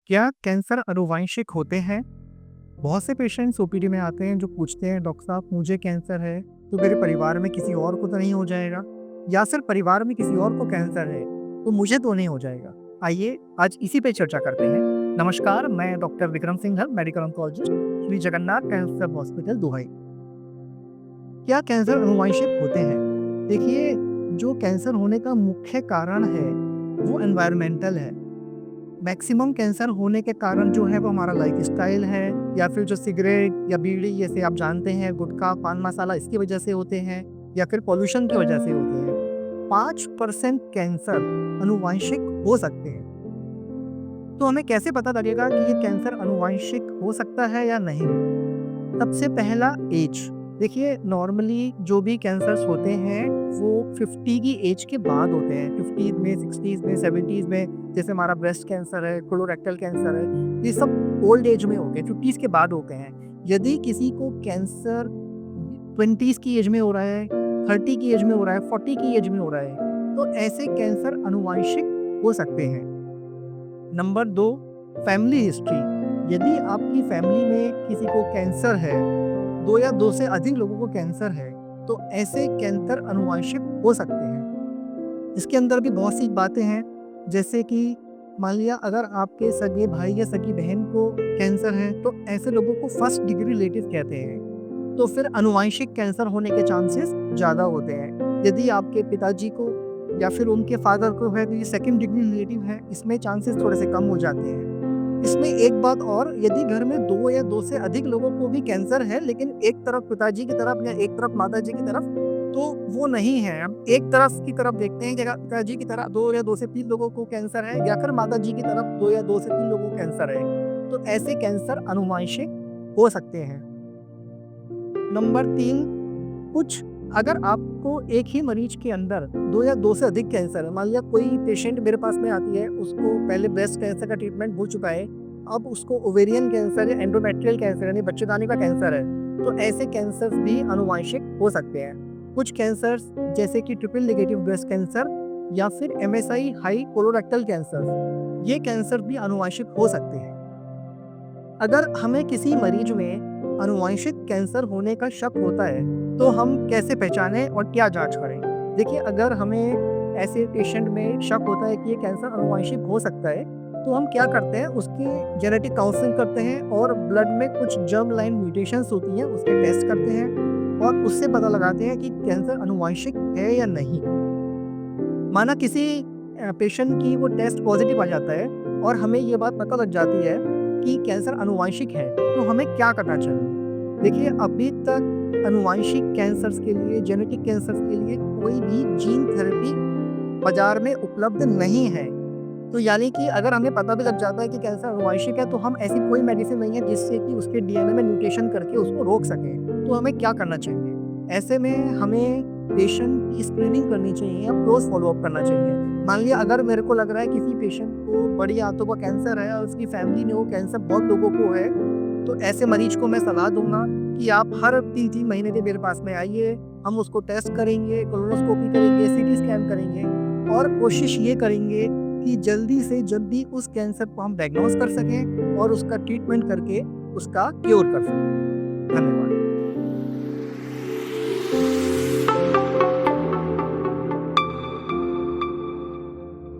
क्या कैंसर आनुवंशिक होते हैं? बहुत से पेशेंट्स ओपीडी में आते हैं जो पूछते हैं, डॉक्टर साहब मुझे कैंसर है तो मेरे परिवार में किसी और को तो नहीं हो जाएगा, या फिर परिवार में किसी और को कैंसर है तो मुझे तो नहीं हो जाएगा। आइए आज इसी पे चर्चा करते हैं। नमस्कार, मैं doctor Vikram Singhal, medical oncologist, Shri Jagannath cancer hospital, Dubai. क्या कैंसर आनुवंशिक होते हैं? देखिए, जो कैंसर होने का मुख्य कारण है वो एनवायरमेंटल है। मैक्सिमम कैंसर होने के कारण जो है वो हमारा लाइफस्टाइल है, या फिर जो सिगरेट या बीड़ी जैसे आप जानते हैं, गुटखा, पान मसाला, इसकी वजह से होते हैं, या फिर पॉल्यूशन की वजह से होते हैं। 5% कैंसर अनुवांशिक हो सकते हैं। तो हमें कैसे पता लगेगा कि ये कैंसर अनुवांशिक हो सकता है या नहीं? सबसे पहला, एज। देखिए, नॉर्मली जो भी कैंसर्स होते हैं वो 50 की एज के बाद होते हैं। 50 में, 60 में, 70 में, जैसे हमारा ब्रेस्ट कैंसर है, कोलोरेक्टल कैंसर है, ये सब ओल्ड एज में होते हैं, 50 के बाद होते हैं। यदि किसी को कैंसर 20 की एज में हो रहा है, 30 की एज में हो रहा है, 40 की एज में हो रहा है, तो ऐसे कैंसर अनुवांशिक हो सकते हैं। Number 2, family history. यदि आपकी फैमिली में किसी को कैंसर है, 2 या 2 से अधिक लोगों को कैंसर है, तो ऐसे कैंसर अनुवांशिक हो सकते हैं। इसके अंदर भी बहुत सी बातें हैं, जैसे कि मान लिया अगर आपके सगे भाई या सगी बहन को कैंसर है, तो ऐसे लोगों को फर्स्ट डिग्री रिलेटिव कहते हैं। तो फिर अनुवांशिक कैंसर होने के चांसेस ज़्यादा होते हैं। यदि आपके पिताजी को या फिर उनके फादर को है तो ये सेकंड डिग्री रिलेटिव है, इसमें चांसेस थोड़े से कम हो जाते हैं। इसमें एक बात और, यदि घर में 2 या 2 से अधिक लोगों को भी कैंसर है, लेकिन एक तरफ पिताजी की तरफ या एक तरफ माताजी की तरफ, तो वो नहीं है। अब एक तरफ की तरफ देखते हैं कि अगर पिताजी की तरफ 2 या 2 से 3 लोगों को कैंसर है, या फिर माताजी की तरफ 2 या 2 से 3 लोगों को कैंसर है, तो ऐसे कैंसर अनुवांशिक हो सकते हैं। नंबर 3, कुछ अगर आपको एक ही मरीज के अंदर 2 या 2 से अधिक कैंसर है, मान लिया कोई पेशेंट मेरे पास में आती है, उसको पहले ब्रेस्ट कैंसर का ट्रीटमेंट हो चुका है, अब उसको ओवेरियन कैंसर या एंडोमेट्रियल कैंसर यानी बच्चेदानी का कैंसर है, तो ऐसे कैंसर्स भी अनुवांशिक हो सकते हैं। कुछ कैंसर्स जैसे कि ट्रिपल नेगेटिव ब्रेस्ट कैंसर या फिर MSI हाई कोलोरेक्टल कैंसर, ये कैंसर भी अनुवांशिक हो सकते हैं। अगर हमें किसी मरीज में आनुवंशिक कैंसर होने का शक होता है, तो हम कैसे पहचानें और क्या जांच करें? देखिए, अगर हमें ऐसे पेशेंट में शक होता है कि ये कैंसर आनुवंशिक हो सकता है, तो हम क्या करते हैं, उसकी जेनेटिक काउंसलिंग करते हैं और ब्लड में कुछ जर्म लाइन म्यूटेशंस होती हैं, उसके टेस्ट करते हैं और उससे पता लगाते हैं कि कैंसर आनुवंशिक है या नहीं। माना किसी पेशेंट की वो टेस्ट पॉजिटिव आ जाता है और हमें ये बात पता लग जाती है कि कैंसर आनुवंशिक है, तो हमें क्या करना चाहिए? देखिए, अभी तक आनुवंशिक कैंसर्स के लिए, जेनेटिक कैंसर्स के लिए कोई भी जीन थेरेपी बाजार में उपलब्ध नहीं है। तो यानी कि अगर हमें पता भी लग जाता है कि कैंसर आनुवंशिक है, तो हम ऐसी कोई मेडिसिन नहीं है जिससे कि उसके डीएनए में म्यूटेशन करके उसको रोक सकें। तो हमें क्या करना चाहिए? ऐसे में हमें पेशेंट की स्क्रीनिंग करनी चाहिए या क्लोज फॉलोअप करना चाहिए। मान लिया अगर मेरे को लग रहा है किसी पेशेंट को बड़ी आंतों का कैंसर है और उसकी फैमिली में वो कैंसर बहुत लोगों को है, तो ऐसे मरीज को मैं सलाह दूंगा कि आप हर 3-3 महीने के मेरे पास में आइए, हम उसको टेस्ट करेंगे, कोलोनोस्कोपी करेंगे, सीटी स्कैन करेंगे और कोशिश ये करेंगे कि जल्दी से जल्दी उस कैंसर को हम डायग्नोस कर सकें और उसका ट्रीटमेंट करके उसका क्योर कर सकें। धन्यवाद।